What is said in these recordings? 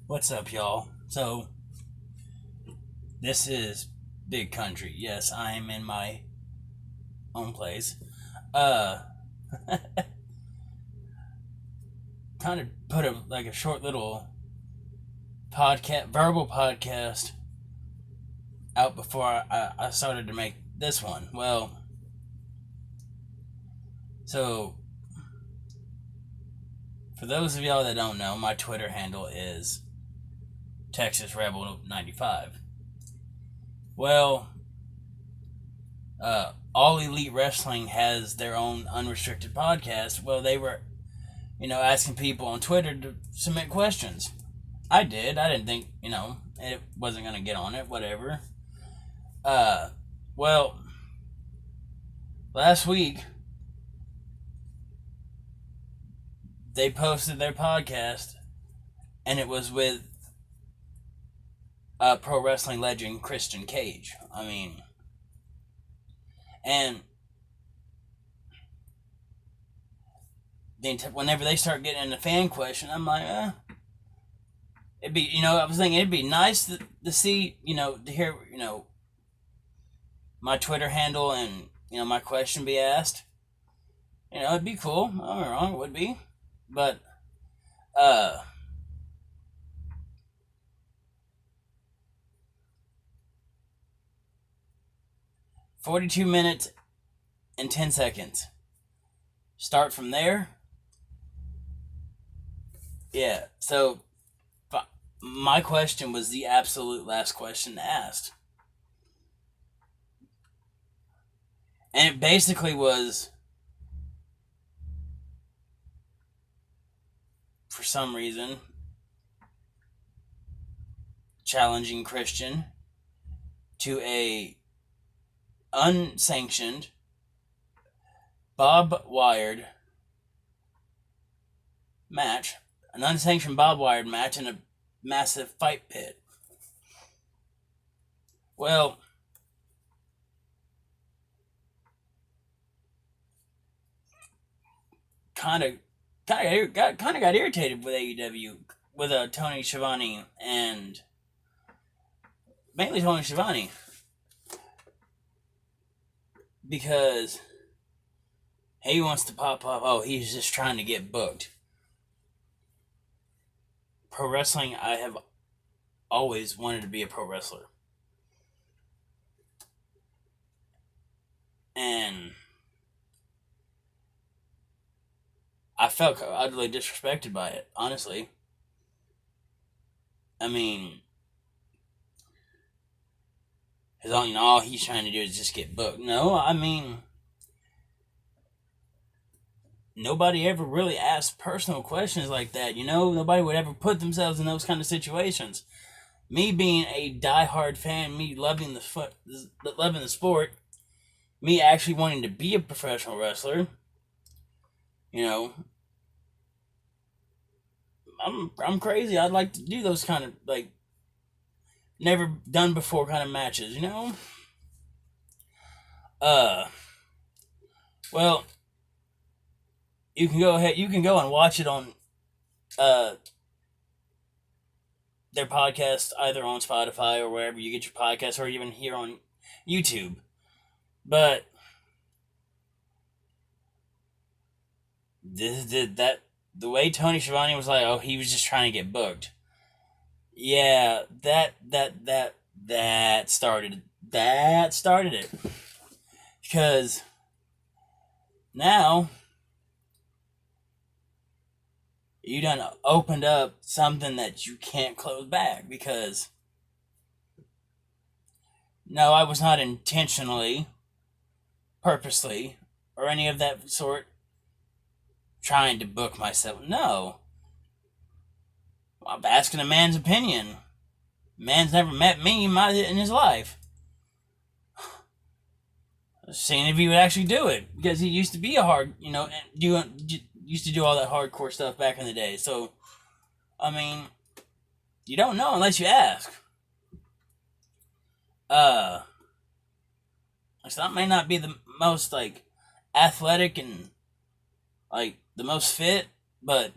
What's up, y'all? So, this is Big Country. Yes, I am in my own place. Uh, kind of put a short little verbal podcast out before I started to make this one. Well, so for those of y'all that don't know, my Twitter handle is Texas Rebel 95. Well, All Elite Wrestling has their own unrestricted podcast. Well, they were, asking people on Twitter to submit questions. I did. I didn't think, it wasn't going to get on it, whatever. Well, last week, they posted their podcast, and it was with pro wrestling legend Christian Cage. And whenever they start getting into fan question, I'm like, it'd be, I was thinking it'd be nice to see, to hear, my Twitter handle and, my question be asked. It'd be cool. I'm not wrong, it would be. But, 42 minutes and 10 seconds. Start from there. Yeah, so my question was the absolute last question asked. And it basically was, for some reason, challenging Christian to a unsanctioned, bob-wired match, an unsanctioned bob-wired match in a massive fight pit. Well, kind of got irritated with AEW with Tony Schivone, and mainly Tony Schivone, because he wants to pop up. Oh, he's just trying to get booked. Pro wrestling, I have always wanted to be a pro wrestler, and I felt utterly disrespected by it, honestly. I mean, because all he's trying to do is just get booked. No, I mean, nobody ever really asked personal questions like that. Nobody would ever put themselves in those kind of situations. Me being a diehard fan, me loving the sport, me actually wanting to be a professional wrestler, I'm crazy. I'd like to do those kind of never done before kind of matches, Well, you can go ahead. You can go and watch it on their podcast, either on Spotify or wherever you get your podcasts, or even here on YouTube. But the way Tony Schivone was like, oh, he was just trying to get booked. Yeah, that started it, because now you done opened up something that you can't close back, because no, I was not intentionally, purposely, or any of that sort trying to book myself. No. I'm asking a man's opinion. Man's never met me in his life. Seeing if he would actually do it, because he used to be used to do all that hardcore stuff back in the day. So, I mean, you don't know unless you ask. So that may not be the most athletic and the most fit, but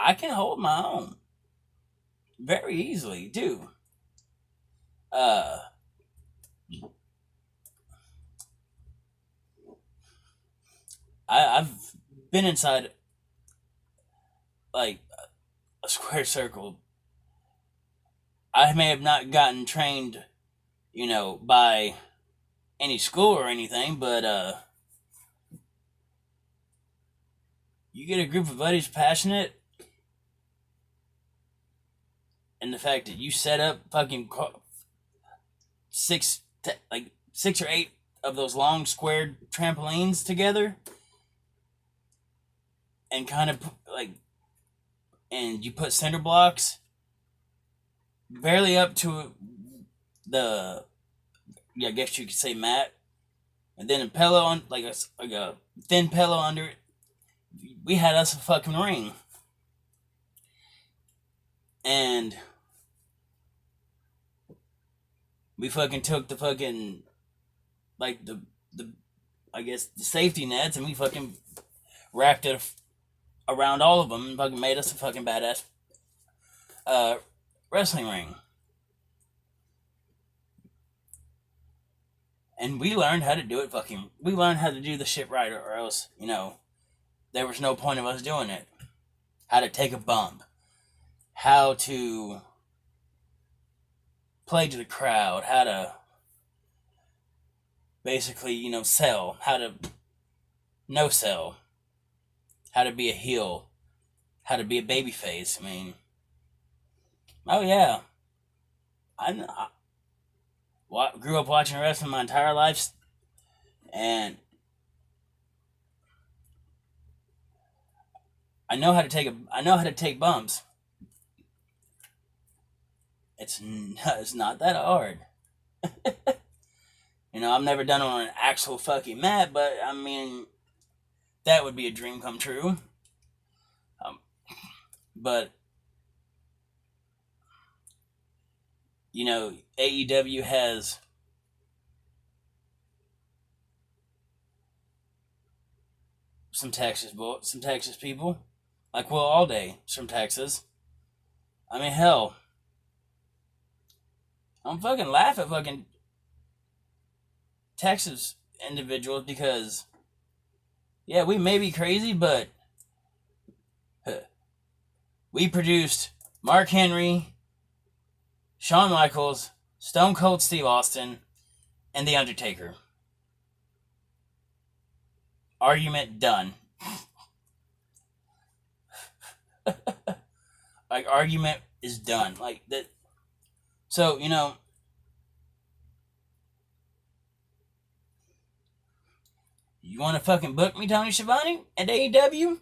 I can hold my own very easily too. Uh, I've been inside like a square circle. I may have not gotten trained, by any school or anything, but you get a group of buddies passionate, and the fact that you set up fucking like 6 or 8 of those long squared trampolines together, and kind of like, and you put cinder blocks barely up to the, yeah, I guess you could say mat, and then a pillow on, like a thin pillow under it. We had us a fucking ring, and we fucking took the fucking, like the I guess the safety nets, and we fucking wrapped it around all of them, and fucking made us a fucking badass uh, wrestling ring. And we learned how to do it. We learned how to do the shit right, or else, there was no point of us doing it. How to take a bump, how to play to the crowd, how to basically, sell, how to no sell, how to be a heel, how to be a baby face. I mean, oh yeah, I grew up watching wrestling my entire life, and I know how to take bumps. It's not that hard. I've never done it on an actual fucking mat, but I mean, that would be a dream come true. But AEW has some Texas people, like Will Alday from Texas. I mean, hell, I'm fucking laugh at fucking Texas individuals because, yeah, we may be crazy, but we produced Mark Henry, Shawn Michaels, Stone Cold Steve Austin, and The Undertaker. Argument done. Like, argument is done. Like that. So, you want to fucking book me, Tony Schivone, at AEW?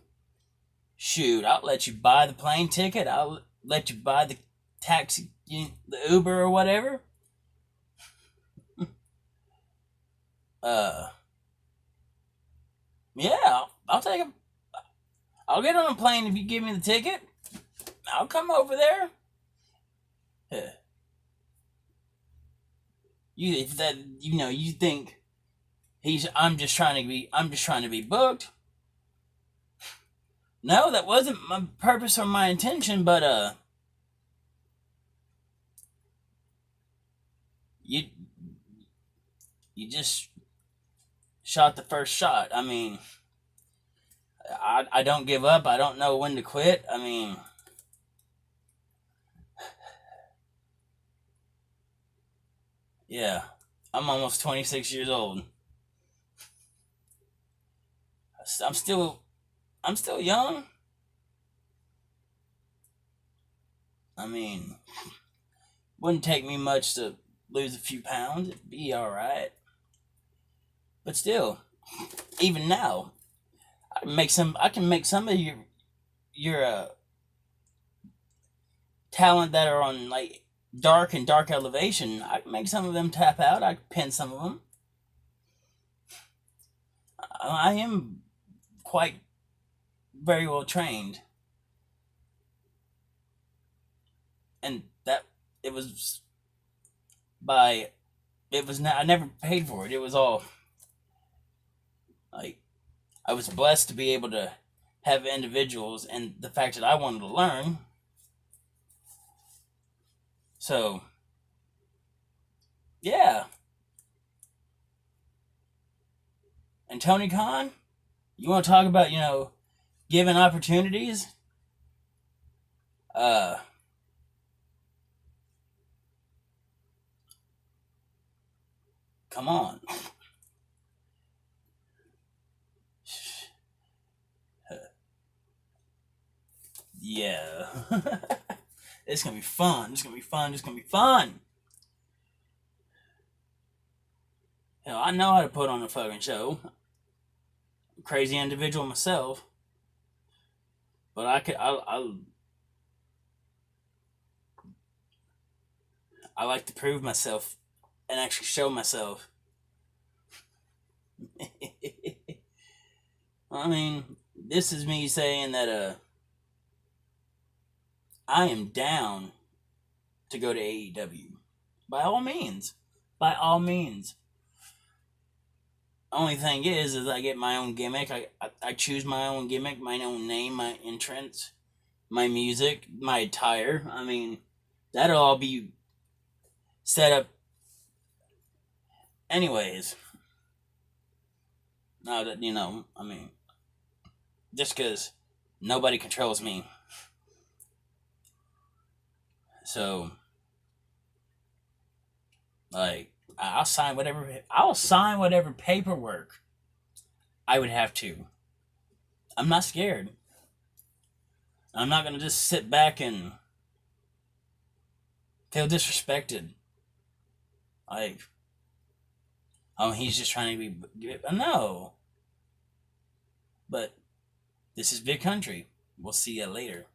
Shoot, I'll let you buy the plane ticket. I'll let you buy the taxi, the Uber or whatever. Yeah, I'll take a. I'll get on a plane if you give me the ticket. I'll come over there. You think I'm just trying to be booked. No, that wasn't my purpose or my intention, but you just shot the first shot. I mean, I don't give up. I don't know when to quit. I mean, yeah, I'm almost 26 years old. I'm still young. I mean, wouldn't take me much to lose a few pounds. It'd be all right. But still, even now, I can make some of your talent that are on like dark elevation. I can make some of them tap out. I can pin some of them. I am quite very well trained, and that it was by it was not. I never paid for it. It was all like I was blessed to be able to have individuals, and the fact that I wanted to learn. So, yeah. And Tony Khan, you want to talk about, giving opportunities? Uh, Come on. Yeah. It's gonna be fun. It's gonna be fun. It's gonna be fun. Hell, I know how to put on a fucking show. Crazy individual myself, but I like to prove myself and actually show myself. I mean, this is me saying that I am down to go to AEW. By all means. By all means. Only thing is I get my own gimmick. I choose my own gimmick, my own name, my entrance, my music, my attire. I mean, that'll all be set up. Anyways, now that I mean, just because nobody controls me, so like I'll sign whatever paperwork I would have to. I'm not scared. I'm not gonna just sit back and feel disrespected. Like, oh, he's just trying to be. No, but this is big country. We'll see you later.